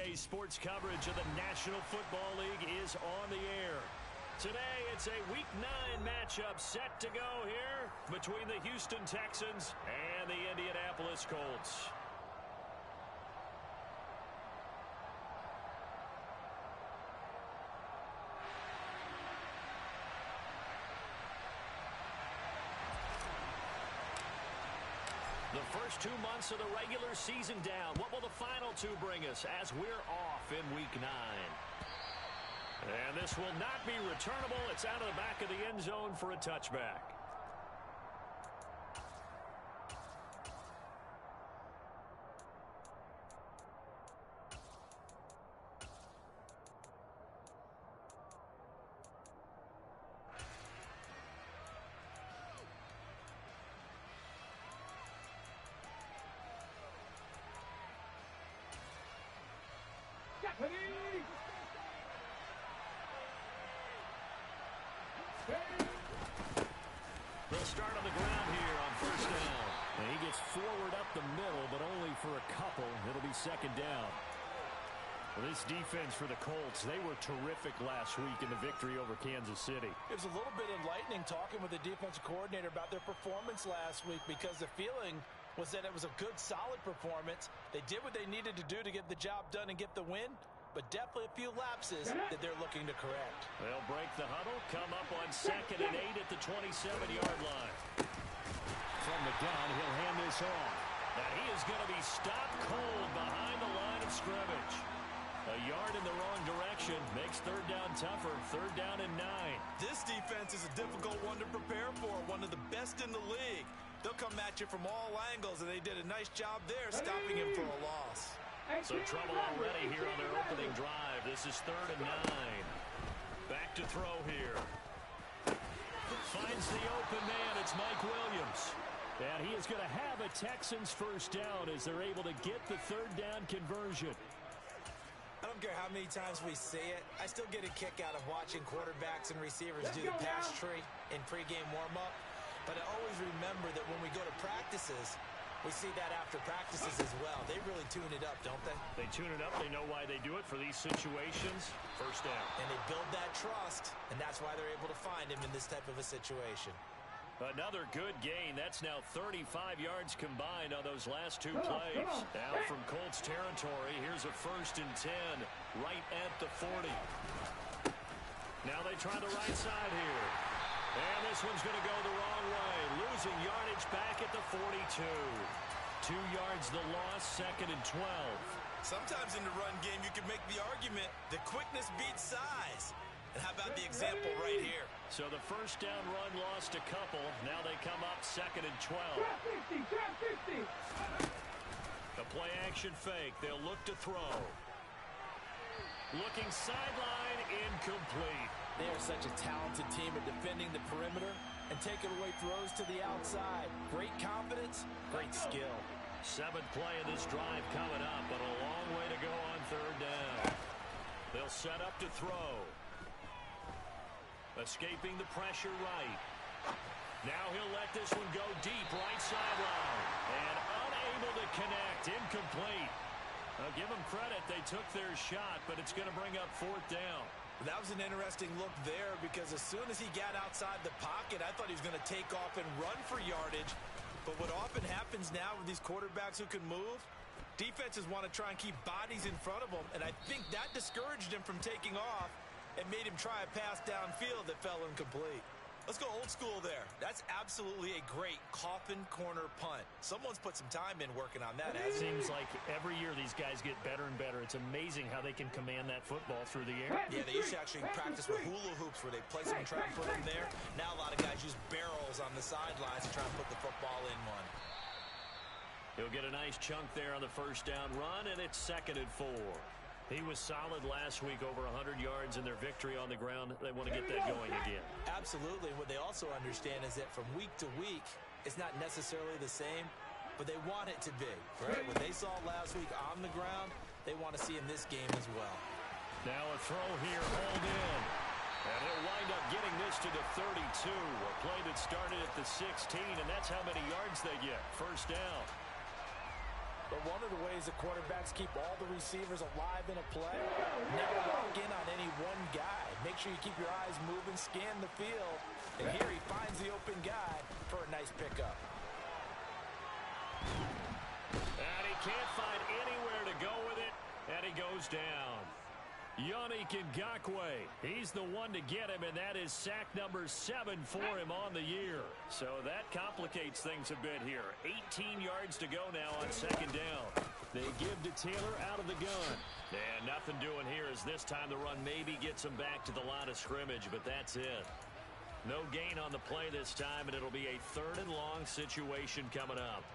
Today's sports coverage of the National Football League is on the air. Today, it's a Week 9 matchup set to go here between the Houston Texans and the Indianapolis Colts. The first 2 months of the regular season down. What will the final 2 bring us as we're off in Week 9? And this will not be returnable. It's out of the back of the end zone for a touchback. They'll start on the ground here on first down. And he gets forward up the middle, but only for a couple. It'll be second down. Well, this defense for the Colts, they were terrific last week in the victory over Kansas City. It was a little bit enlightening talking with the defensive coordinator about their performance last week, because the feeling was that it was a good, solid performance. They did what they needed to do to get the job done and get the win, but definitely a few lapses that they're looking to correct. They'll break the huddle, come up on 2nd and 8 at the 27-yard line. From the gun, he'll hand this off. And he is going to be stopped cold behind the line of scrimmage. A yard in the wrong direction makes third down tougher. 3rd down and 9. This defense is a difficult one to prepare for, one of the best in the league. They'll come at you from all angles, and they did a nice job there stopping him for a loss. So trouble already here on their opening drive. This is 3rd and 9. Back to throw here. Finds the open man. It's Mike Williams. And he is going to have a Texans first down as they're able to get the 3rd down conversion. I don't care how many times we see it. I still get a kick out of watching quarterbacks and receivers do the pass tree in pregame warm-up. But I always remember that when we go to practices, we see that after practices as well. They really tune it up, don't they? They tune it up. They know why they do it for these situations. First down. And they build that trust, and that's why they're able to find him in this type of a situation. Another good gain. That's now 35 yards combined on those last 2 plays. Now from Colts territory, here's a 1st and 10 right at the 40. Now they try the right side here. And this one's going to go the wrong way. Losing yardage back at the 42. 2 yards the loss, 2nd and 12. Sometimes in the run game, you can make the argument that quickness beats size. And how about the example right here? So the first down run lost a couple. Now they come up 2nd and 12. The play action fake. They'll look to throw. Looking sideline, incomplete. They are such a talented team at defending the perimeter and taking away throws to the outside. Great confidence, great skill. 7th play of this drive coming up, but a long way to go on 3rd down. They'll set up to throw. Escaping the pressure right. Now he'll let this one go deep right sideline. And unable to connect. Incomplete. I'll give them credit. They took their shot, but it's going to bring up 4th down. That was an interesting look there, because as soon as he got outside the pocket, I thought he was going to take off and run for yardage. But what often happens now with these quarterbacks who can move, defenses want to try and keep bodies in front of them, and I think that discouraged him from taking off and made him try a pass downfield that fell incomplete. Let's go old school there. That's absolutely a great coffin corner punt. Someone's put some time in working on that. It seems like every year these guys get better and better. It's amazing how they can command that football through the air. Yeah, they used to actually practice with hula hoops where they place them and try and put them there. Now a lot of guys use barrels on the sidelines to try and put the football in one. He'll get a nice chunk there on the first down run, and it's 2nd and 4. He was solid last week, over 100 yards in their victory on the ground. They want to get that going again. Absolutely. What they also understand is that from week to week, it's not necessarily the same, but they want it to be. Right? What they saw last week on the ground, they want to see in this game as well. Now a throw here, hauled in. And he'll wind up getting this to the 32. A play that started at the 16, and that's how many yards they get. First down. But one of the ways the quarterbacks keep all the receivers alive in a play, never lock in on any one guy. Make sure you keep your eyes moving, scan the field. And here he finds the open guy for a nice pickup. And he can't find anywhere to go with it, and he goes down. Yannick Ngakoue, he's the one to get him, and that is sack number 7 for him on the year. So that complicates things a bit here. 18 yards to go now on second down. They give to Taylor out of the gun. And nothing doing here as this time the run maybe gets him back to the line of scrimmage, but that's it. No gain on the play this time, and it'll be a 3rd and long situation coming up.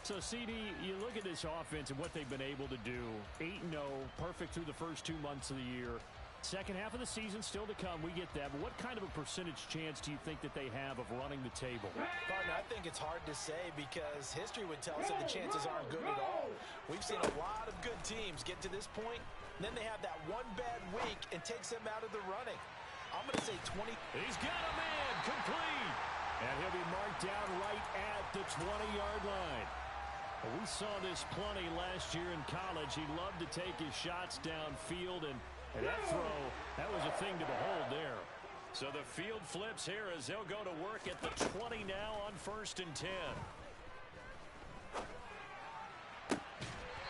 So, CD, you look at this offense and what they've been able to do. 8-0, perfect through the first 2 months of the year. Second half of the season still to come. We get that. But what kind of a percentage chance do you think that they have of running the table? Partner, I think it's hard to say because history would tell us that the chances aren't good at all. We've seen a lot of good teams get to this point, and then they have that one bad week and takes them out of the running. I'm going to say 20. He's got a man complete. And he'll be marked down right at the 20-yard line. We saw this plenty last year in college. He loved to take his shots downfield, and that throw, that was a thing to behold there. So the field flips here as they'll go to work at the 20 now on 1st and 10.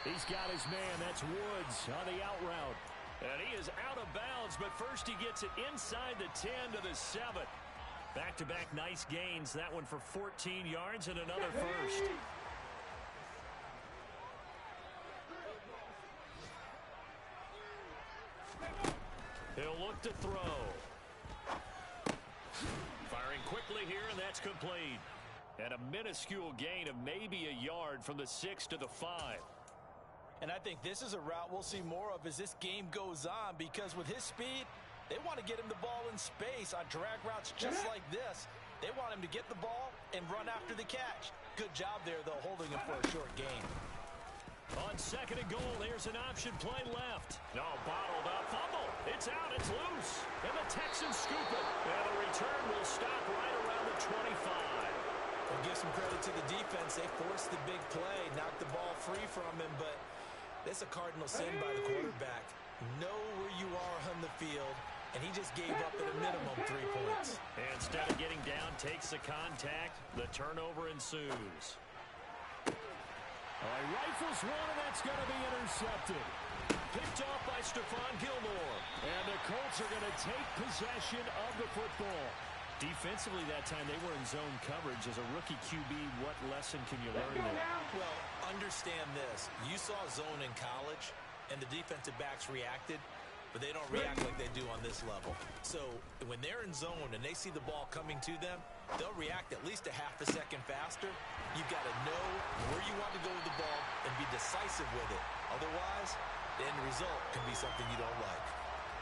He's got his man. That's Woods on the out route. And he is out of bounds, but first he gets it inside the 10 to the 7. Back-to-back nice gains. That one for 14 yards and another first. He'll look to throw. Firing quickly here, and that's complete. And a minuscule gain of maybe a yard from the 6 to the 5. And I think this is a route we'll see more of as this game goes on because with his speed, they want to get him the ball in space on drag routes just like this. They want him to get the ball and run after the catch. Good job there, though, holding him for a short gain. On 2nd and goal, here's an option play left. No, bottled up. Fumble. It's out. It's loose. And the Texans scoop it. And the return will stop right around the 25. We'll give some credit to the defense. They forced the big play, knocked the ball free from him, but that's a cardinal sin by the quarterback. Know where you are on the field, and he just gave up at a minimum 3 points. And instead of getting down, takes the contact. The turnover ensues. He rifles one, and that's going to be intercepted. Picked off by Stephon Gilmore. And the Colts are going to take possession of the football. Defensively that time, they were in zone coverage. As a rookie QB, what lesson can you learn there? Well, understand this. You saw zone in college, and the defensive backs reacted, but they don't react like they do on this level. So when they're in zone and they see the ball coming to them, they'll react at least a half a second faster. You've got to know where you want to go with the ball and be decisive with it. Otherwise, the end result can be something you don't like.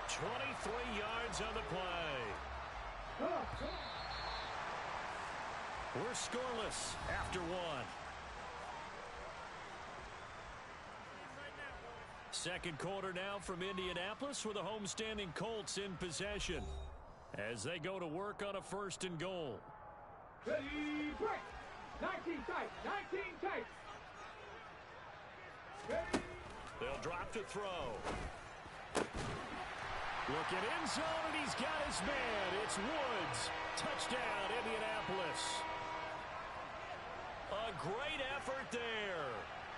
23 yards on the play. We're scoreless after 1. Second quarter now from Indianapolis with the homestanding Colts in possession as they go to work on a 1st and goal. Ready, break. 19 tight, 19 tight. Ready. They'll drop to throw. Looking end zone, and he's got his man. It's Woods. Touchdown, Indianapolis. A great effort there.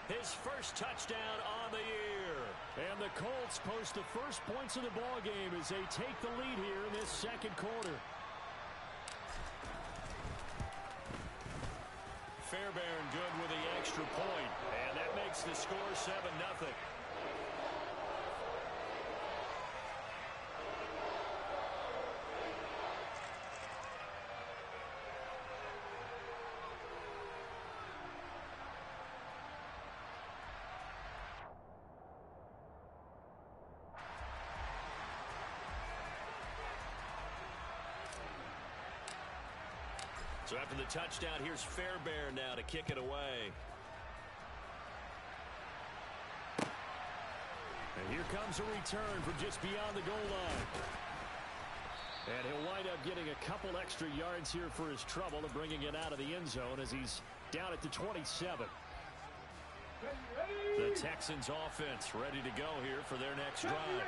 His first touchdown on the year. And the Colts post the first points of the ball game as they take the lead here in this second quarter. Fairbairn good with the extra point, and that makes the score 7-0. So after the touchdown, here's Fairbairn now to kick it away. And here comes a return from just beyond the goal line. And he'll wind up getting a couple extra yards here for his trouble and bringing it out of the end zone as he's down at the 27. The Texans offense ready to go here for their next drive.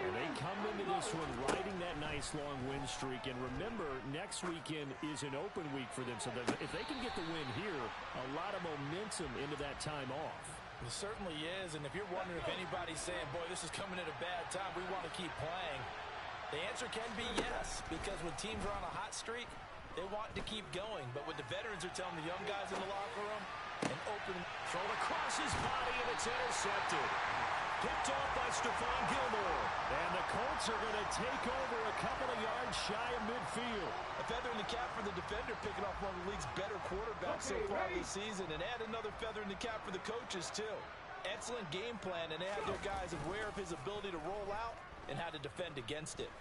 And they come into this one riding that nice long win streak. And remember, next weekend is an open week for them. So that if they can get the win here, a lot of momentum into that time off. It certainly is. And if you're wondering if anybody's saying, boy, this is coming at a bad time, we want to keep playing, the answer can be yes. Because when teams are on a hot streak, they want to keep going. But what the veterans are telling the young guys in the locker room, an open throw across his body, and it's intercepted. Picked off by Stephon Gilmore. And the Colts are going to take over a couple of yards shy of midfield. A feather in the cap for the defender, picking off one of the league's better quarterbacks so far this season. And add another feather in the cap for the coaches, too. Excellent game plan, and they had their guys aware of his ability to roll out and how to defend against it.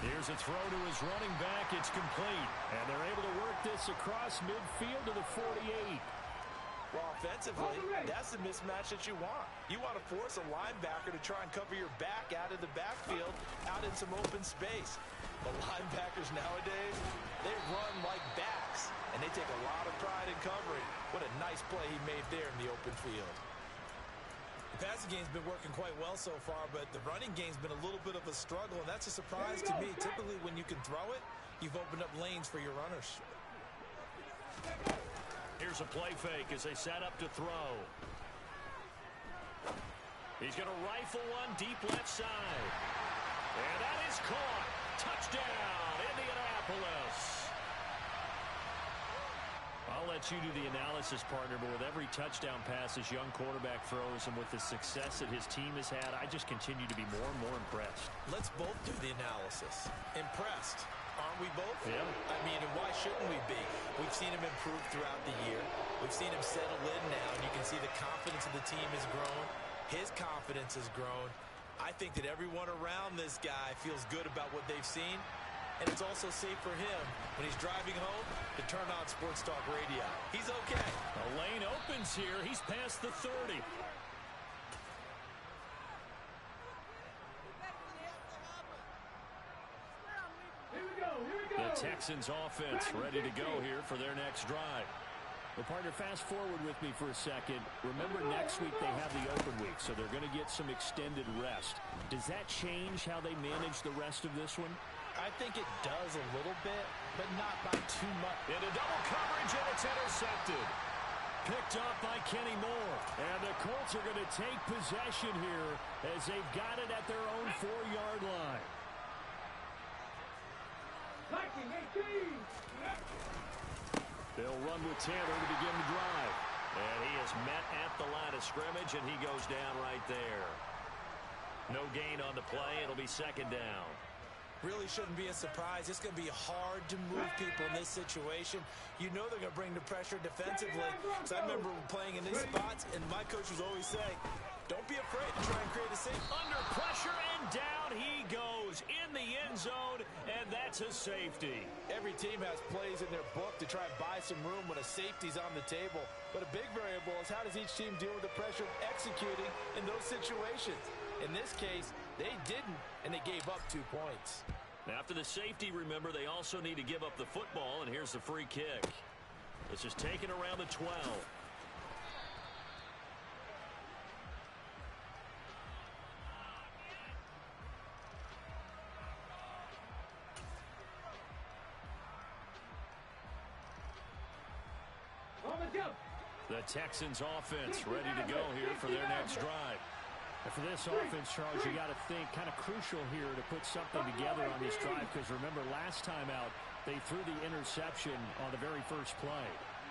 Here's a throw to his running back. It's complete. And they're able to work this across midfield to the 48. Well, offensively, that's the mismatch that you want. You want to force a linebacker to try and cover your back out of the backfield, out in some open space. The linebackers nowadays, they run like backs, and they take a lot of pride in covering. What a nice play he made there in the open field. The passing game's been working quite well so far, but the running game's been a little bit of a struggle, and that's a surprise to me. Typically, when you can throw it, you've opened up lanes for your runners. Here's a play fake as they set up to throw. He's going to rifle one deep left side. And that is caught. Touchdown, Indianapolis. I'll let you do the analysis, partner, but with every touchdown pass this young quarterback throws and with the success that his team has had, I just continue to be more and more impressed. Let's both do the analysis. Impressed. Aren't we both? Yeah. I mean, and why shouldn't we be? We've seen him improve throughout the year. We've seen him settle in now, and you can see the confidence of the team has grown. His confidence has grown. I think that everyone around this guy feels good about what they've seen, and it's also safe for him when he's driving home to turn on Sports Talk Radio. He's okay. The lane opens here. He's past the 30. The Texans offense ready to go here for their next drive. Well, partner, fast forward with me for a second. Remember, next week they have the open week, so they're going to get some extended rest. Does that change how they manage the rest of this one? I think it does a little bit, but not by too much. Into double coverage, and it's intercepted. Picked off by Kenny Moore. And the Colts are going to take possession here as they've got it at their own 4-yard line. They'll run with Tanner to begin the drive. And he is met at the line of scrimmage, and he goes down right there. No gain on the play. It'll be second down. Really shouldn't be a surprise. It's going to be hard to move people in this situation. You know they're going to bring the pressure defensively. So I remember playing in these spots, and my coach was always saying, don't be afraid to try and create a safety. Under pressure, and down he goes in the end zone, and that's a safety. Every team has plays in their book to try and buy some room when a safety's on the table. But a big variable is how does each team deal with the pressure of executing in those situations. In this case, they didn't, and they gave up 2 points. After the safety, remember, they also need to give up the football, and here's the free kick. This is taken around the 12. The Texans offense ready to go here for their next drive. And for this offense, Charles, you got to think kind of crucial here to put something together on this drive, because remember, last time out, they threw the interception on the very first play.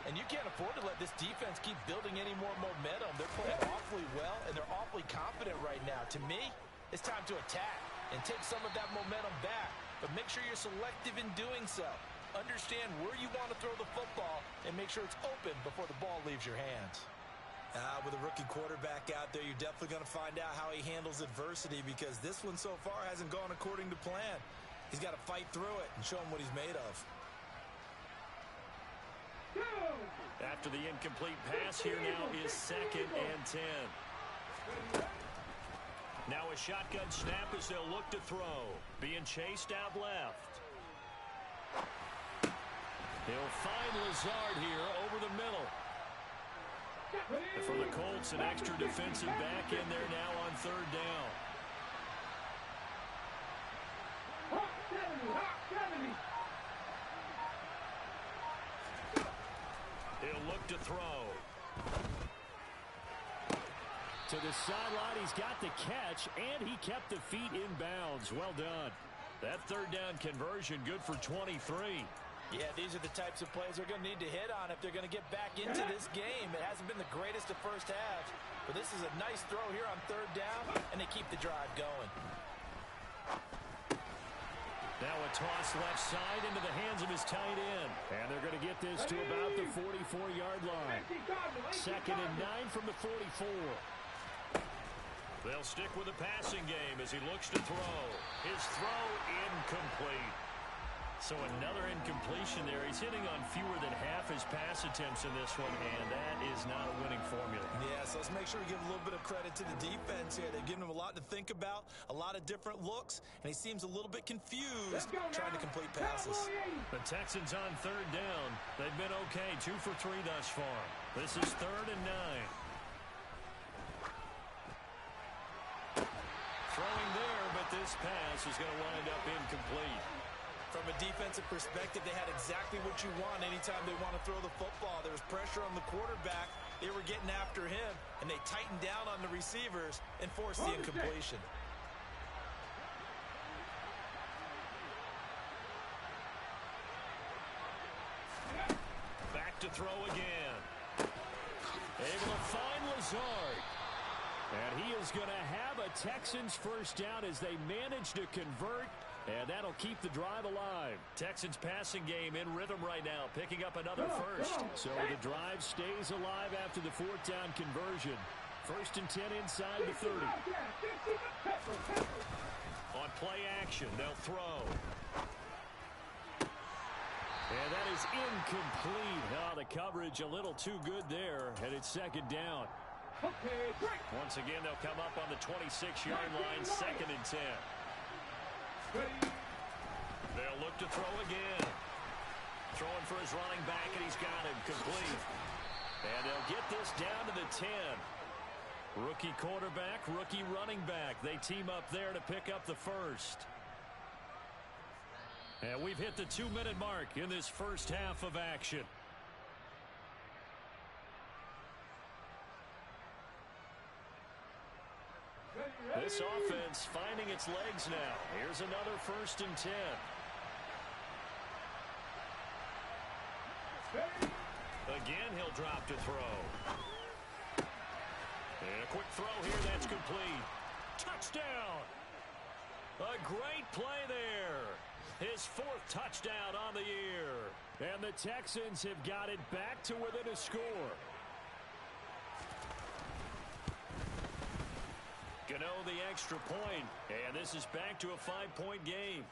And you can't afford to let this defense keep building any more momentum. They're playing awfully well, and they're awfully confident right now. To me, it's time to attack and take some of that momentum back. But make sure you're selective in doing so. Understand where you want to throw the football and make sure it's open before the ball leaves your hands. With a rookie quarterback out there, you're definitely going to find out how he handles adversity, because this one so far hasn't gone according to plan. He's got to fight through it and show him what he's made of. After the incomplete pass, here now is 2nd and 10. Now a shotgun snap as they'll look to throw. Being chased out left. He'll find Lazard here over the middle. And for the Colts, an extra defensive back in there now on third down. Hawk 70, Hawk 70. He'll look to throw. To the sideline, he's got the catch, and he kept the feet in bounds. Well done. That third down conversion good for 23. Yeah, these are the types of plays they're going to need to hit on if they're going to get back into this game. It hasn't been the greatest of first halves, but this is a nice throw here on third down, and they keep the drive going. Now a toss left side into the hands of his tight end. And they're going to get this to about the 44-yard line. 2nd and 9 from the 44. They'll stick with the passing game as he looks to throw. His throw incomplete. So another incompletion there. He's hitting on fewer than half his pass attempts in this one, and that is not a winning formula. Yeah, so let's make sure we give a little bit of credit to the defense here. They've given him a lot to think about, a lot of different looks, and he seems a little bit confused trying to complete passes. The Texans on third down. They've been okay, 2 for 3 thus far. This is 3rd and 9. Throwing there, but this pass is going to wind up incomplete. From a defensive perspective, they had exactly what you want anytime they want to throw the football. There was pressure on the quarterback. They were getting after him, and they tightened down on the receivers and forced the incompletion. Back to throw again. Able to find Lazard. And he is going to have a Texans first down as they manage to convert. And that'll keep the drive alive. Texans passing game in rhythm right now, picking up another first. So the drive stays alive after the 4th down conversion. 1st and 10 inside the 30. On play action, they'll throw. And that is incomplete. Oh, the coverage a little too good there, and it's 2nd down. Once again, they'll come up on the 26-yard line, 2nd and 10. They'll look to throw again. Throwing for his running back, and he's got him complete. And they'll get this down to the 10. Rookie quarterback, rookie running back. They team up there to pick up the first. And we've hit the 2-minute mark in this first half of action. This offense finding its legs now. Here's another 1st and 10. Again, he'll drop to throw. And a quick throw here, that's complete. Touchdown! A great play there. His 4th touchdown on the year. And the Texans have got it back to within a score. Gano the extra point, and this is back to a 5-point game.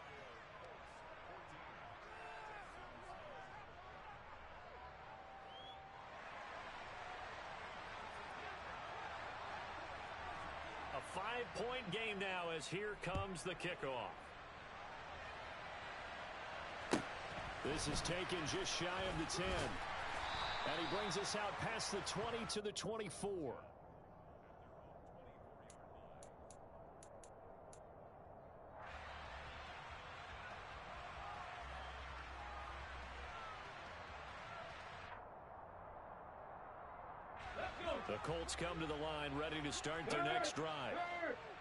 A 5-point game now as here comes the kickoff. This is taken just shy of the 10. And he brings us out past the 20 to the 24. The Colts come to the line ready to start their next drive.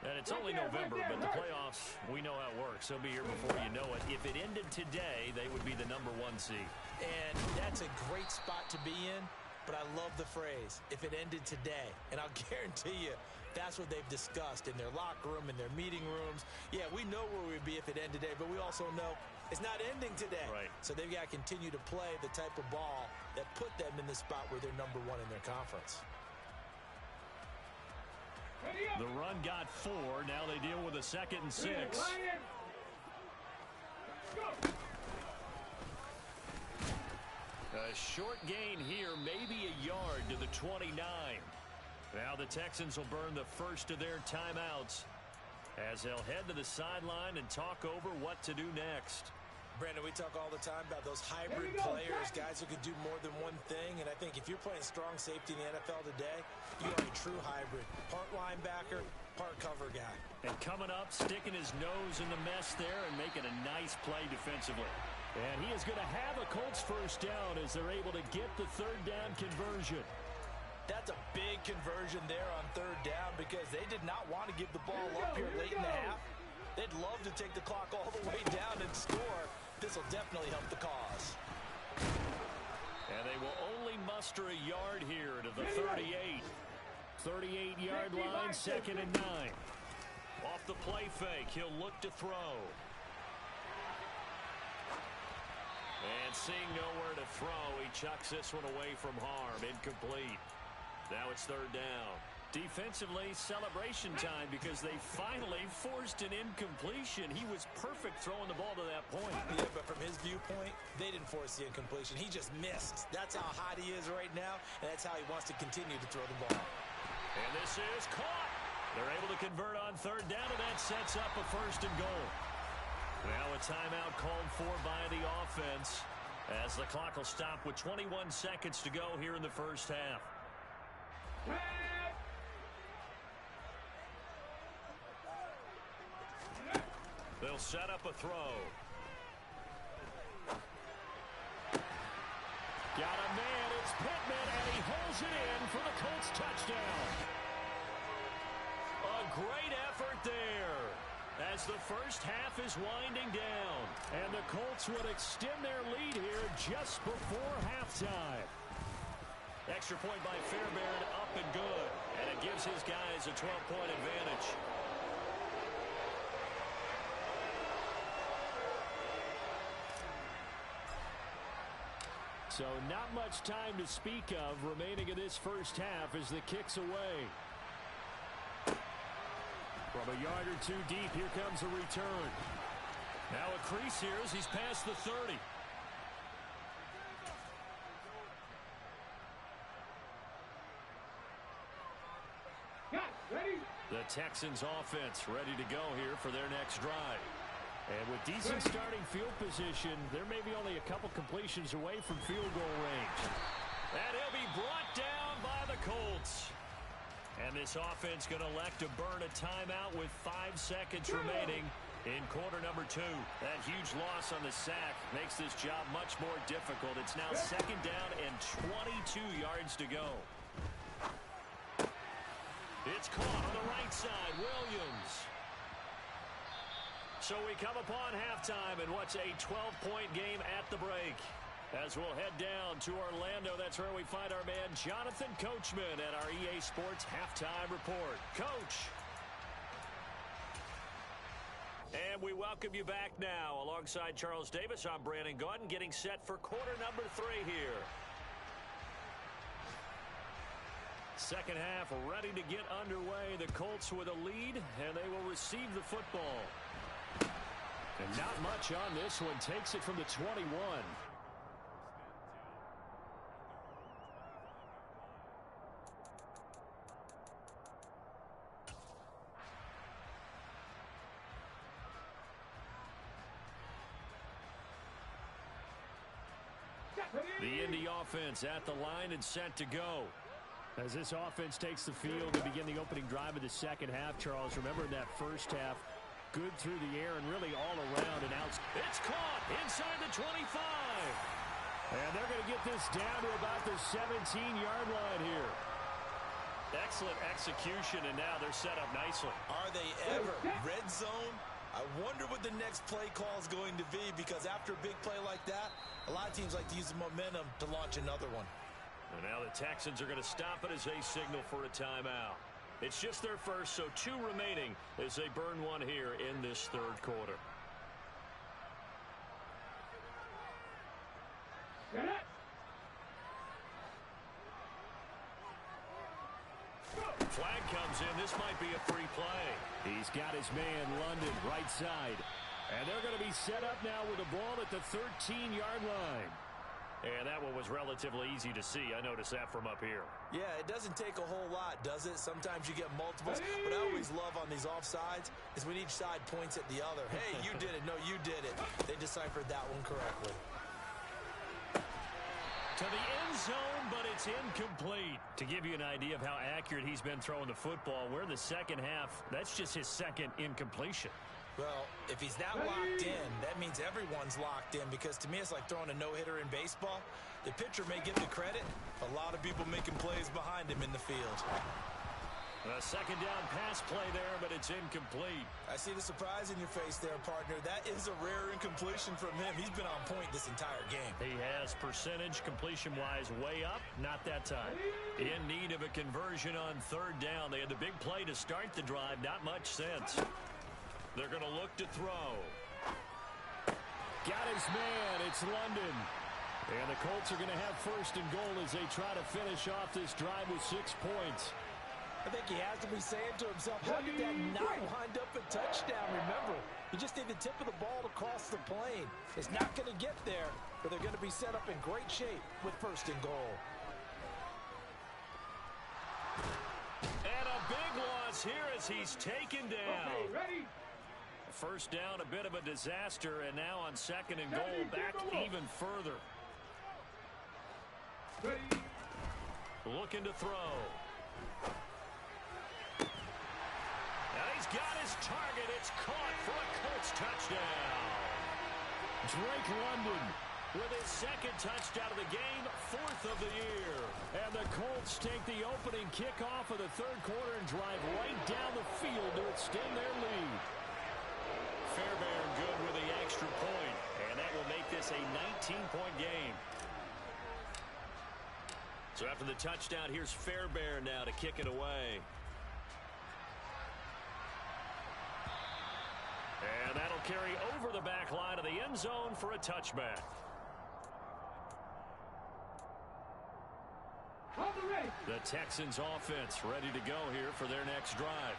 And it's only November, but the playoffs, we know how it works. They'll be here before you know it. If it ended today, they would be the #1 seed. And that's a great spot to be in, but I love the phrase, if it ended today. And I'll guarantee you, that's what they've discussed in their locker room, in their meeting rooms. Yeah, we know where we'd be if it ended today, but we also know it's not ending today. Right. So they've got to continue to play the type of ball that put them in the spot where they're #1 in their conference. The run got 4. Now they deal with a 2nd and 6. A short gain here, maybe a yard to the 29. Now the Texans will burn the first of their timeouts as they'll head to the sideline and talk over what to do next. Brandon, we talk all the time about those hybrid players, guys who could do more than one thing. And I think if you're playing strong safety in the NFL today, you are a true hybrid. Part linebacker, part cover guy. And coming up, sticking his nose in the mess there and making a nice play defensively. And he is going to have a Colts first down as they're able to get the third down conversion. That's a big conversion there on third down because they did not want to give the ball up here late in the half. They'd love to take the clock all the way down and score. This will definitely help the cause. And they will only muster a yard here to the 38. 38-yard line, 2nd and 9. Off the play fake, he'll look to throw. And seeing nowhere to throw, he chucks this one away from harm. Incomplete. Now it's third down. Defensively, celebration time because they finally forced an incompletion. He was perfect throwing the ball to that point. Yeah, but from his viewpoint, they didn't force the incompletion. He just missed. That's how hot he is right now, and that's how he wants to continue to throw the ball. And this is caught. They're able to convert on third down, and that sets up a 1st and goal. Now a timeout called for by the offense as the clock will stop with 21 seconds to go here in the first half. They'll set up a throw. Got a man, it's Pittman, and he holds it in for the Colts touchdown. A great effort there as the first half is winding down. And the Colts would extend their lead here just before halftime. Extra point by Fairbairn, up and good. And it gives his guys a 12-point advantage. So not much time to speak of remaining in this first half as the kick's away. From a yard or two deep, here comes a return. Now a crease here as he's past the 30. The Texans offense ready to go here for their next drive. And with decent starting field position, there may be only a couple completions away from field goal range. And he'll be brought down by the Colts. And this offense going to elect to burn a timeout with 5 seconds remaining in quarter number 2. That huge loss on the sack makes this job much more difficult. It's now 2nd down and 22 yards to go. It's caught on the right side. Williams. So we come upon halftime in what's a 12-point game at the break. As we'll head down to Orlando, that's where we find our man Jonathan Coachman at our EA Sports Halftime Report. Coach. And we welcome you back now. Alongside Charles Davis, I'm Brandon Gaudin, getting set for quarter number 3 here. Second half ready to get underway. The Colts with a lead, and they will receive the football. And not much on this one. Takes it from the 21. The Indy offense at the line and set to go. As this offense takes the field to begin the opening drive of the second half, Charles, remember in that first half, good through the air and really all around and out. It's caught inside the 25. And they're going to get this down to about the 17-yard line here. Excellent execution, and now they're set up nicely. Are they ever? Red zone? I wonder what the next play call is going to be, because after a big play like that, a lot of teams like to use the momentum to launch another one. And now the Texans are going to stop it as they signal for a timeout. It's just their first, so 2 remaining as they burn one here in this third quarter. Flag comes in. This might be a free play. He's got his man, London, right side. And they're going to be set up now with the ball at the 13-yard line. And that one was relatively easy to see. I noticed that from up here. Yeah, it doesn't take a whole lot, does it? Sometimes you get multiples. What I always love on these offsides is when each side points at the other. Hey, you did it. No, you did it. They deciphered that one correctly. To the end zone, but it's incomplete. To give you an idea of how accurate he's been throwing the football, we're in the second half. That's just his second incompletion. Well, if he's that locked in, that means everyone's locked in, because to me it's like throwing a no-hitter in baseball. The pitcher may get the credit, a lot of people making plays behind him in the field. A second down pass play there, but it's incomplete. I see the surprise in your face there, partner. That is a rare incompletion from him. He's been on point this entire game. He has percentage completion-wise way up, not that time. In need of a conversion on third down. They had the big play to start the drive, not much sense. They're going to look to throw. Got his man. It's London. And the Colts are going to have first and goal as they try to finish off this drive with 6 points. I think he has to be saying to himself, how did that not wind up a touchdown? Remember, you just need the tip of the ball to cross the plane. It's not going to get there, but they're going to be set up in great shape with first and goal. And a big loss here as he's taken down. Okay, ready? First down, a bit of a disaster, and now on second and goal, back even further. Ready? Looking to throw. Now he's got his target. It's caught for a Colts touchdown. Drake London With his second touchdown of the game, 4th of the year. And the Colts take the opening kickoff of the third quarter and drive right down the field to extend their lead. Fairbairn good with the extra point, and that will make this a 19-point game. So after the touchdown, here's Fairbairn now to kick it away. And that'll carry over the back line of the end zone for a touchback. The Texans offense ready to go here for their next drive.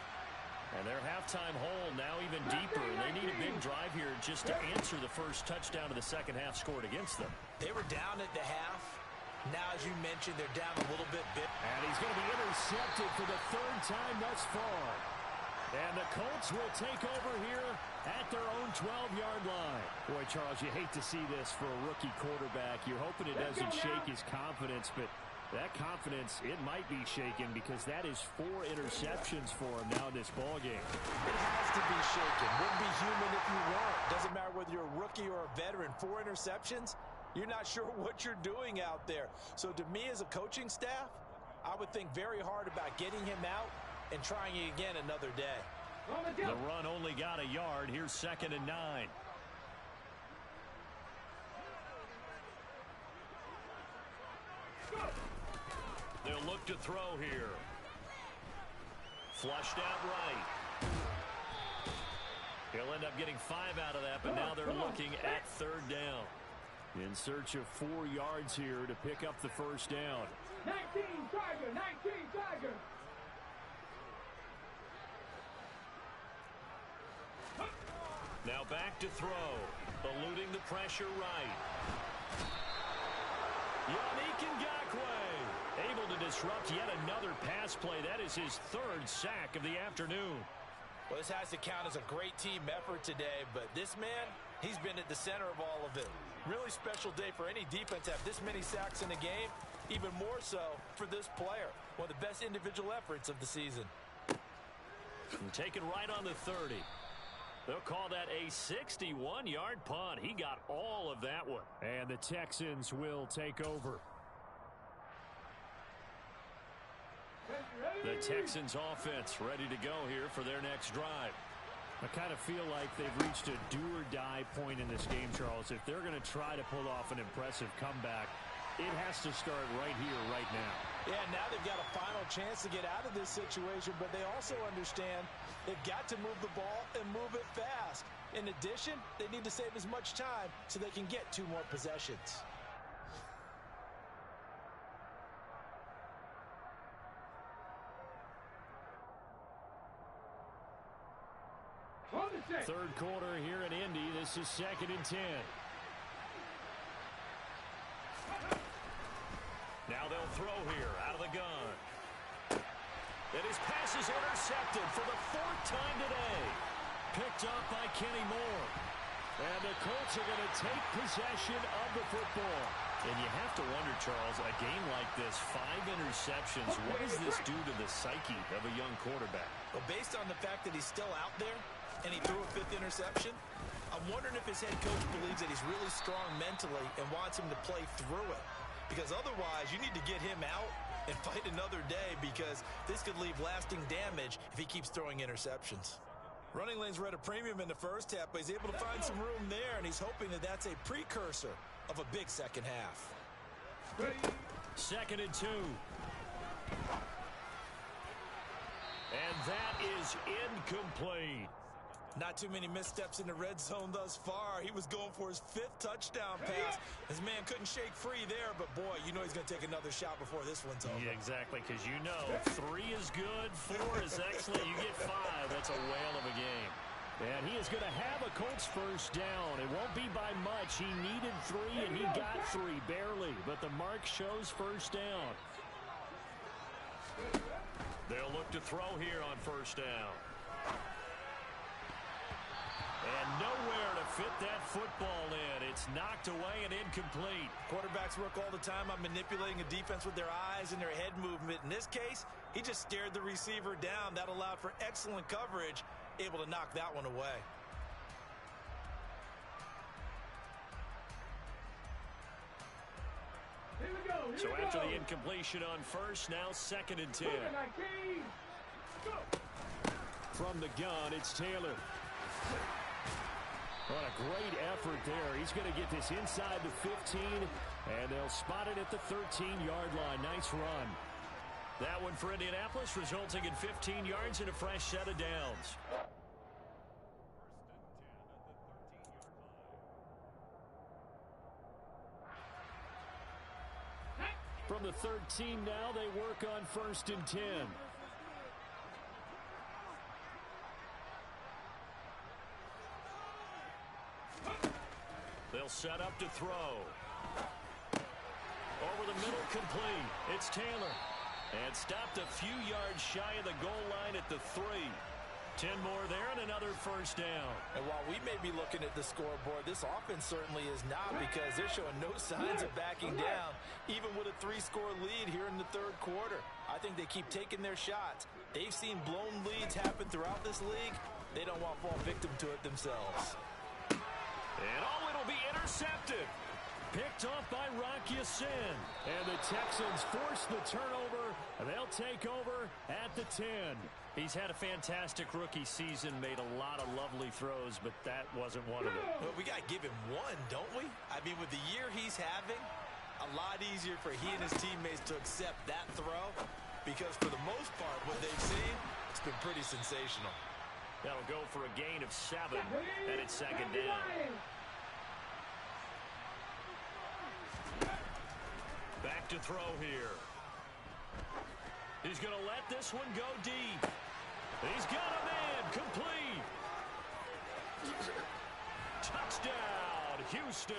And their halftime hole now even deeper. They need a big drive here just to answer the first touchdown of the second half scored against them. They were down at the half. Now, as you mentioned, they're down a little bit. And he's going to be intercepted for the third time thus far. And the Colts will take over here at their own 12-yard line. Boy, Charles, you hate to see this for a rookie quarterback. You're hoping it doesn't shake his confidence, but that confidence, it might be shaken because that is 4 interceptions for him now in this ballgame. It has to be shaken. Wouldn't be human if you weren't. Doesn't matter whether you're a rookie or a veteran. 4 interceptions, you're not sure what you're doing out there. So to me as a coaching staff, I would think very hard about getting him out and trying it again another day. The run only got a yard. Here's 2nd and 9. They'll look to throw here. Flushed out right. He'll end up getting 5 out of that, but now they're looking at 3rd down. In search of 4 yards here to pick up the first down. 19 Tiger, 19 Tiger. Now back to throw. Eluding the pressure right. Yannick Ngakoue able to disrupt yet another pass play. That is his 3rd sack of the afternoon. Well, this has to count as a great team effort today, but this man, he's been at the center of all of it. Really special day for any defense to have this many sacks in a game, even more so for this player. One of the best individual efforts of the season. And taken right on the 30. They'll call that a 61-yard punt. He got all of that one. And the Texans will take over. The Texans offense ready to go here for their next drive. I kind of feel like they've reached a do-or-die point in this game, Charles. If they're going to try to pull off an impressive comeback, it has to start right here, right now. Yeah, now they've got a final chance to get out of this situation, but they also understand they've got to move the ball and move it fast. In addition, they need to save as much time so they can get 2 more possessions. Third quarter here in Indy. This is 2nd and 10. Now they'll throw here out of the gun. And his pass is intercepted for the 4th time today. Picked up by Kenny Moore. And And the Colts are going to take possession of the football. And you have to wonder, Charles, a game like this, 5 interceptions, what does this do to the psyche of a young quarterback? Well, based on the fact that he's still out there and he threw a 5th interception, I'm wondering if his head coach believes that he's really strong mentally and wants him to play through it. Because otherwise, you need to get him out and fight another day, because this could leave lasting damage if he keeps throwing interceptions. Running lanes were at a premium in the first half, but he's able to find some room there, and he's hoping that that's a precursor of a big second half. 2nd and 2. And that is incomplete. Not too many missteps in the red zone thus far. He was going for his 5th touchdown pass. His man couldn't shake free there, but boy, you know he's going to take another shot before this one's over. Yeah, exactly, because you know 3 is good, 4 is excellent, you get 5. That's a whale of a game. And he is going to have a Colts first down. It won't be by much. He needed 3, and he got 3, barely. But the mark shows first down. They'll look to throw here on first down. And nowhere to fit that football in. It's knocked away and incomplete. Quarterbacks work all the time on manipulating a defense with their eyes and their head movement. In this case, he just stared the receiver down. That allowed for excellent coverage, able to knock that one away. So after the incompletion on first, now 2nd and 10. From the gun, it's Taylor. What a great effort there. He's going to get this inside the 15, and they'll spot it at the 13-yard line. Nice run. That one for Indianapolis, resulting in 15 yards and a fresh set of downs. From the 13 now, they work on 1st and 10. They'll set up to throw. Over the middle, complete. It's Taylor. And stopped a few yards shy of the goal line at the 3. 10 more there and another first down. And while we may be looking at the scoreboard, this offense certainly is not, because they're showing no signs of backing down, even with a 3-score lead here in the 3rd quarter. I think they keep taking their shots. They've seen blown leads happen throughout this league. They don't want to fall victim to it themselves. And it'll be intercepted. Picked off by Rocky Sin. And the Texans force the turnover. They'll take over at the 10. He's had a fantastic rookie season, made a lot of lovely throws, but that wasn't one of them. Well, we got to give him one, don't we? I mean, with the year he's having, a lot easier for he and his teammates to accept that throw, because for the most part, what they've seen, it's been pretty sensational. That'll go for a gain of 7, and it's 2nd down. Back to throw here. He's going to let this one go deep. He's got a man, complete. Touchdown, Houston.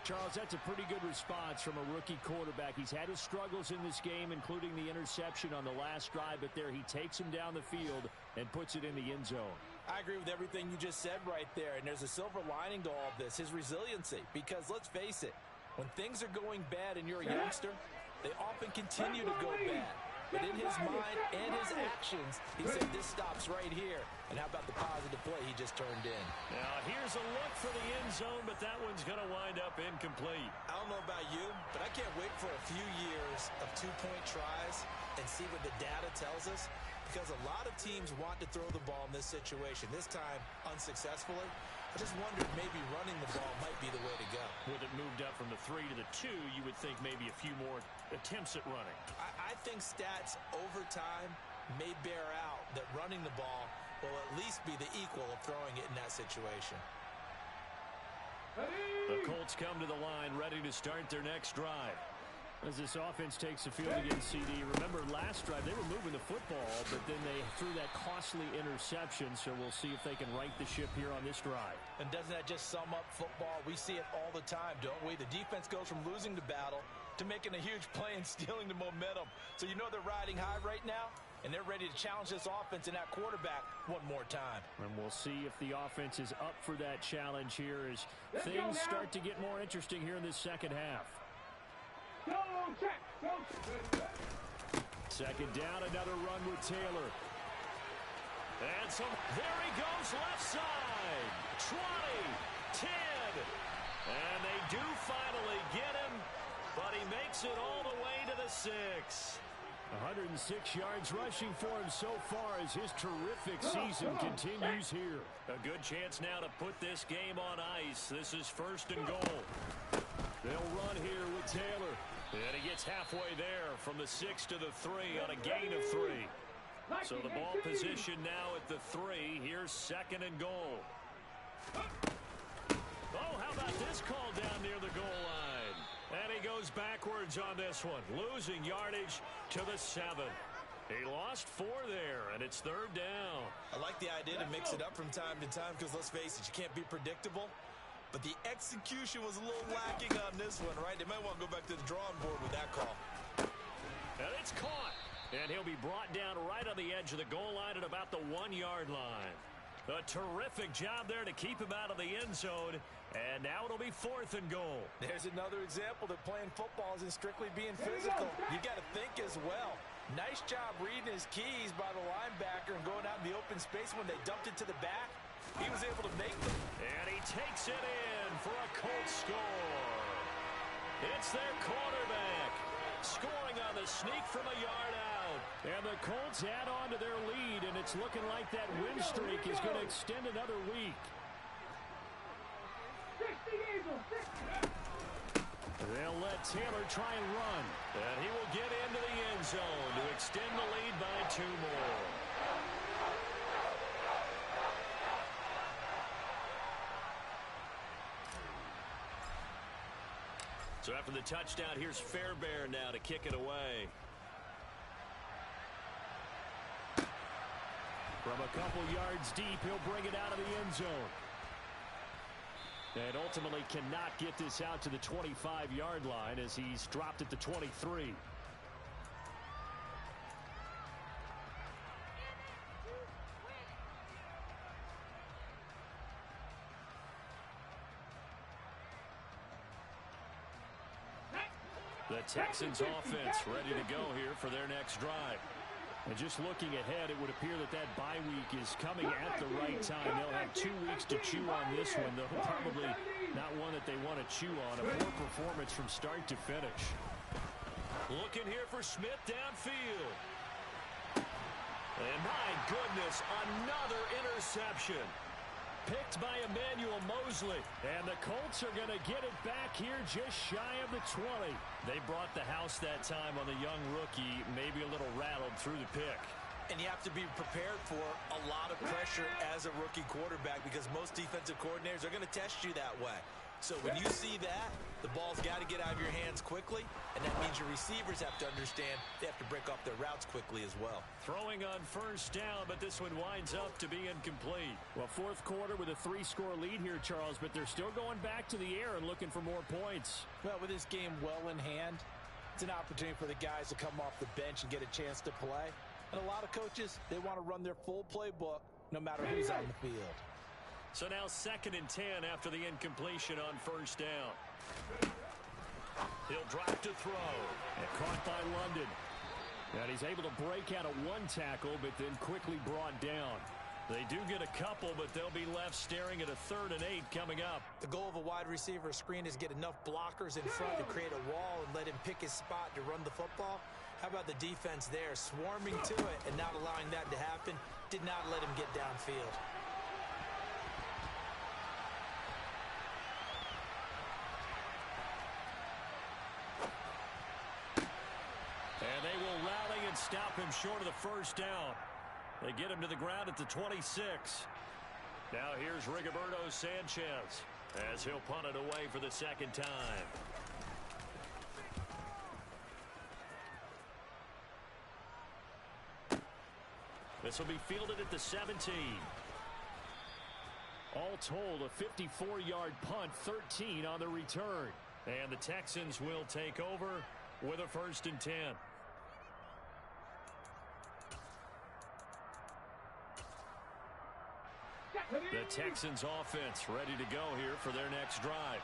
Charles, that's a pretty good response from a rookie quarterback. He's had his struggles in this game, including the interception on the last drive, but there he takes him down the field and puts it in the end zone. I agree with everything you just said right there, and there's a silver lining to all of this, his resiliency, because let's face it, when things are going bad and you're a youngster, they often continue to go bad. But in his mind and his actions, he said this stops right here. And how about the positive play he just turned in? Now here's a look for the end zone, but that one's going to wind up incomplete. I don't know about you, but I can't wait for a few years of two-point tries and see what the data tells us. Because a lot of teams want to throw the ball in this situation, this time unsuccessfully. I just wondered maybe running the ball might be the way to go. With it moved up from the 3 to the 2, you would think maybe a few more attempts at running. I think stats over time may bear out that running the ball will at least be the equal of throwing it in that situation. The Colts come to the line ready to start their next drive. As this offense takes the field against CD, remember last drive they were moving the football, but then they threw that costly interception, so we'll see if they can right the ship here on this drive. And doesn't that just sum up football? We see it all the time, don't we? The defense goes from losing the battle to making a huge play and stealing the momentum. So you know they're riding high right now? and they're ready to challenge this offense and that quarterback one more time. And we'll see if the offense is up for that challenge here as things start to get more interesting here in this second half. Go check. Go check. Second down, another run with Taylor. And so there he goes left side. 20, 10. And they do finally get him, but he makes it all the way to the 6. 106 yards rushing for him so far as his terrific season continues here. A good chance now to put this game on ice. This is first and goal. They'll run here with Taylor. And he gets halfway there from the 6 to the 3 on a gain of 3. So the ball position now at the 3. Here's second and goal. Oh, how about this call down near the goal line? And he goes backwards on this one, losing yardage to the 7. He lost 4 there, and it's third down. I like the idea to mix it up from time to time because, let's face it, you can't be predictable. But the execution was a little lacking on this one, right? They might want to go back to the drawing board with that call. And it's caught. And he'll be brought down right on the edge of the goal line at about the 1-yard line. A terrific job there to keep him out of the end zone. And now it'll be fourth and goal. There's another example that playing football isn't strictly being physical. You got to think as well. Nice job reading his keys by the linebacker and going out in the open space when they dumped it to the back. He was able to make them. And he takes it in for a Colts score. It's their quarterback scoring on the sneak from a yard out. And the Colts add on to their lead, and it's looking like that win streak is going to extend another week. 60 Eagles. They'll let Taylor try and run. And he will get into the end zone to extend the lead by 2 more. So after the touchdown, here's Fairbairn now to kick it away. From a couple yards deep, he'll bring it out of the end zone. And ultimately cannot get this out to the 25-yard line as he's dropped at the 23. The Texans offense ready to go here for their next drive. And just looking ahead, it would appear that that bye week is coming at the right time. They'll have 2 weeks to chew on this one, though probably not one that they want to chew on. A poor performance from start to finish. Looking here for Smith downfield. And my goodness, another interception. Picked by Emmanuel Mosley. And the Colts are going to get it back here just shy of the 20. They brought the house that time on the young rookie, maybe a little rattled through the pick. And you have to be prepared for a lot of pressure as a rookie quarterback because most defensive coordinators are going to test you that way. So when you see that, the ball's got to get out of your hands quickly, and that means your receivers have to understand they have to break off their routes quickly as well. Throwing on first down, but this one winds up to be incomplete. Well, fourth quarter with a 3-score lead here, Charles, but they're still going back to the air and looking for more points. Well, with this game well in hand, it's an opportunity for the guys to come off the bench and get a chance to play. And a lot of coaches, they want to run their full playbook no matter who's on the field. So now 2nd and 10 after the incompletion on first down. He'll drop to throw. And caught by London. And he's able to break out of 1 tackle, but then quickly brought down. They do get a couple, but they'll be left staring at a 3rd and 8 coming up. The goal of a wide receiver screen is get enough blockers in front to create a wall and let him pick his spot to run the football. How about the defense there, swarming to it and not allowing that to happen? Did not let him get downfield. And they will rally and stop him short of the first down. They get him to the ground at the 26. Now here's Rigoberto Sanchez as he'll punt it away for the 2nd time. This will be fielded at the 17. All told, a 54-yard punt, 13 on the return. And the Texans will take over with a 1st and 10. Texans offense ready to go here for their next drive.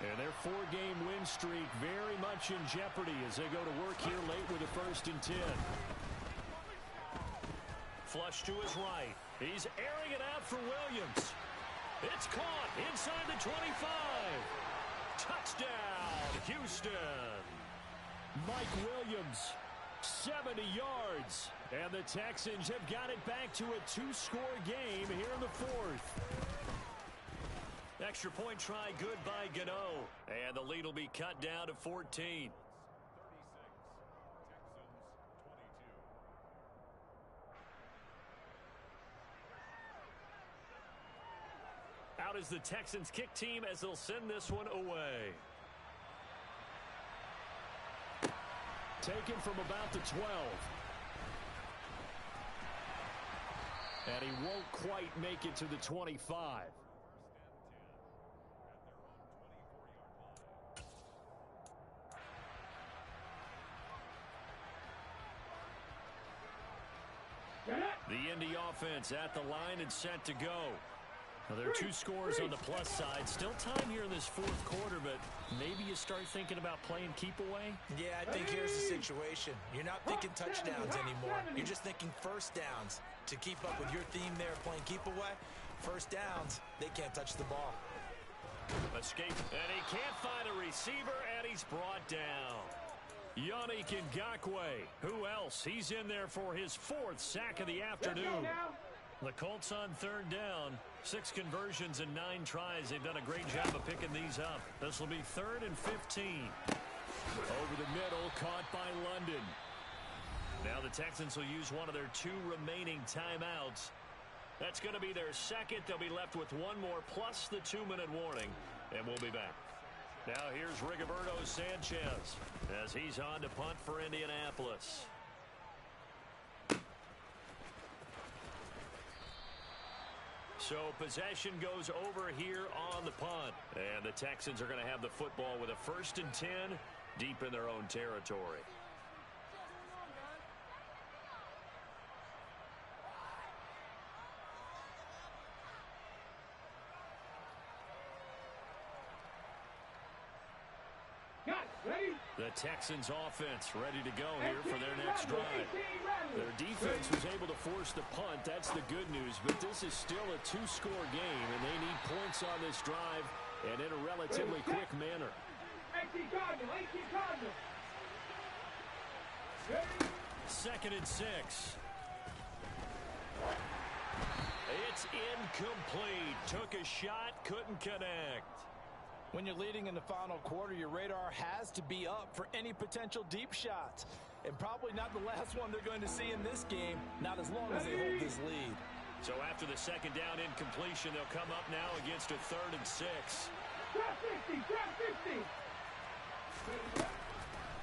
And their 4-game win streak very much in jeopardy as they go to work here late with a 1st and 10. Flush to his right. He's airing it out for Williams. It's caught inside the 25. Touchdown, Houston. Mike Williams, 70 yards. And the Texans have got it back to a 2-score game here in the 4th. Extra point try good by Gano. And the lead will be cut down to 14. Out is the Texans kick team as they'll send this one away. Taken from about the 12. And he won't quite make it to the 25. The Indy offense at the line and set to go. Well, there are 2 scores on the plus side. Still time here in this 4th quarter, but maybe you start thinking about playing keep away? Yeah, I think here's the situation. You're not thinking touchdowns anymore. You're just thinking first downs. To keep up with your theme there, playing keep away, first downs, they can't touch the ball. Escape, and he can't find a receiver, and he's brought down. Yannick Ngakoue. Who else? He's in there for his 4th sack of the afternoon. The Colts on 3rd down. 6 conversions and 9 tries. They've done a great job of picking these up. This will be 3rd and 15. Over the middle, caught by London. Now the Texans will use one of their 2 remaining timeouts. That's going to be their 2nd. They'll be left with 1 more plus the 2-minute warning. And we'll be back. Now here's Rigoberto Sanchez as he's on to punt for Indianapolis. So possession goes over here on the punt. And the Texans are going to have the football with a 1st and 10 deep in their own territory. The Texans offense ready to go here for their next drive. Their defense was able to force the punt. That's the good news. But this is still a 2-score game, and they need points on this drive and in a relatively quick manner. 2nd and 6. It's incomplete. Took a shot, couldn't connect. When you're leading in the final quarter, your radar has to be up for any potential deep shots. And probably not the last one they're going to see in this game, not as long as they hold this lead. So after the 2nd down incompletion, they'll come up now against a 3rd and 6. Drop 50, drop 50.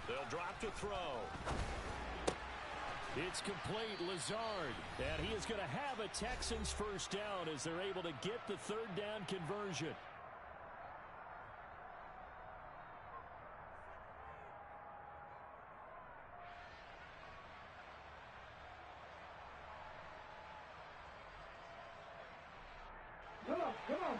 They'll drop to throw. It's complete. Lazard. And he is going to have a Texans 1st down as they're able to get the 3rd down conversion. Come on.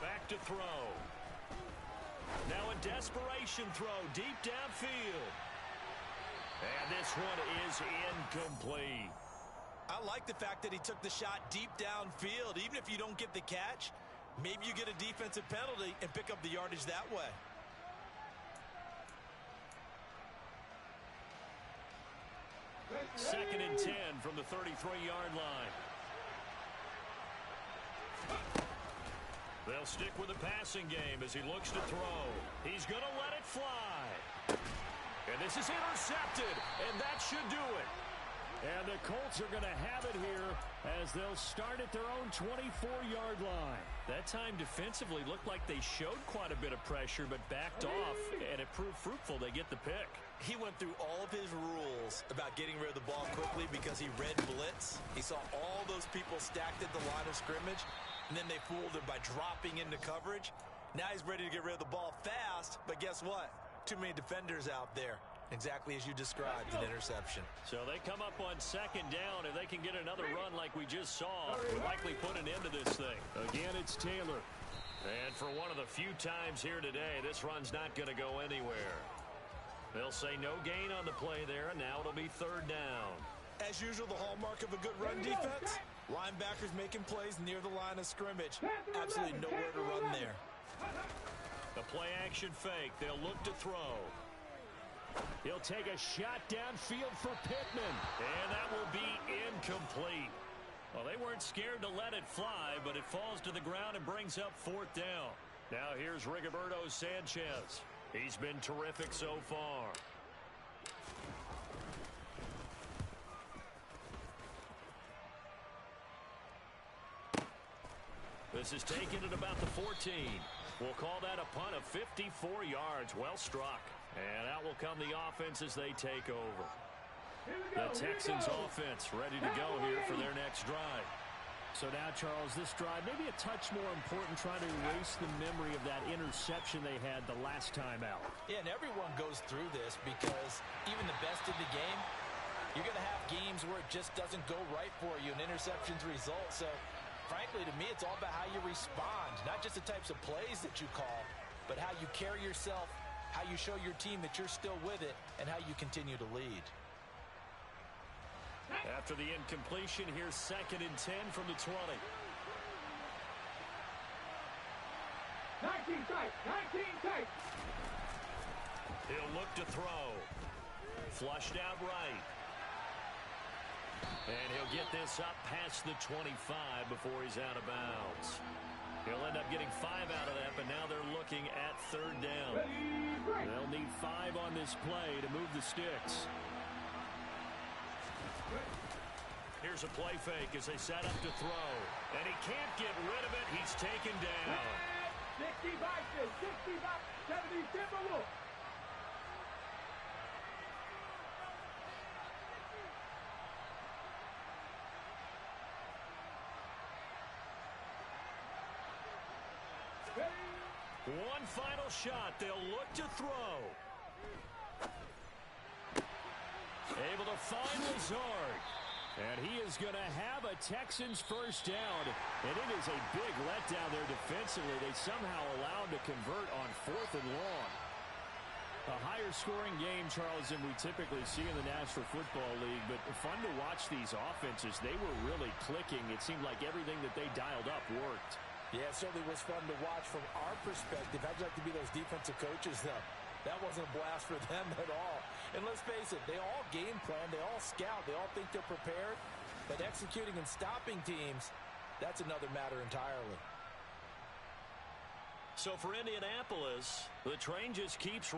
Back to throw. Now a desperation throw deep downfield. And this one is incomplete. I like the fact that he took the shot deep downfield. Even if you don't get the catch, maybe you get a defensive penalty and pick up the yardage that way. Second and 10 from the 33-yard line. They'll stick with the passing game as he looks to throw. He's going to let it fly. And this is intercepted, and that should do it. And the Colts are going to have it here as they'll start at their own 24-yard line. That time defensively looked like they showed quite a bit of pressure but backed off, and it proved fruitful. They get the pick. He went through all of his rules about getting rid of the ball quickly because he read blitz. He saw all those people stacked at the line of scrimmage, and then they fooled him by dropping into coverage. Now he's ready to get rid of the ball fast, but guess what? Too many defenders out there. Exactly as you described, an interception. So they come up on second down. If they can get another run like we just saw, we'll likely put an end to this thing. Again, it's Taylor. And for one of the few times here today, this run's not going to go anywhere. They'll say no gain on the play there, and now it'll be third down. As usual, the hallmark of a good run defense, linebackers making plays near the line of scrimmage. Absolutely nowhere to run there. The play action fake. They'll look to throw. He'll take a shot downfield for Pittman. And that will be incomplete. Well, they weren't scared to let it fly, but it falls to the ground and brings up fourth down. Now here's Rigoberto Sanchez. He's been terrific so far. This is taken at about the 14. We'll call that a punt of 54 yards. Well struck. And out will come the offense as they take over. The Texans offense ready to go here for their next drive. So now, Charles, this drive may be a touch more important, trying to erase the memory of that interception they had the last time out. Yeah, and everyone goes through this because even the best in the game, you're going to have games where it just doesn't go right for you and interceptions result. So, frankly, to me, it's all about how you respond, not just the types of plays that you call, but how you carry yourself, how you show your team that you're still with it, and how you continue to lead. After the incompletion, here's 2nd and 10 from the 20. 19 tight, 19 tight. He'll look to throw. Flushed out right. And he'll get this up past the 25 before he's out of bounds. He'll end up getting 5 out of that, but now they're looking at third down. They'll need 5 on this play to move the sticks. Here's a play fake as they set up to throw. And he can't get rid of it. He's taken down. 65, 65, 70, Timberwolves. One final shot. They'll look to throw. Able to find Lazard. And he is going to have a Texans first down. And it is a big letdown there defensively. They somehow allowed to convert on 4th and long. A higher scoring game, Charles, than we typically see in the National Football League. But fun to watch these offenses. They were really clicking. It seemed like everything that they dialed up worked. Yeah, it certainly was fun to watch from our perspective. How'd you like to be those defensive coaches, though? That wasn't a blast for them at all. And let's face it, they all game plan, they all scout, they all think they're prepared. But executing and stopping teams, that's another matter entirely. So for Indianapolis, the train just keeps rolling.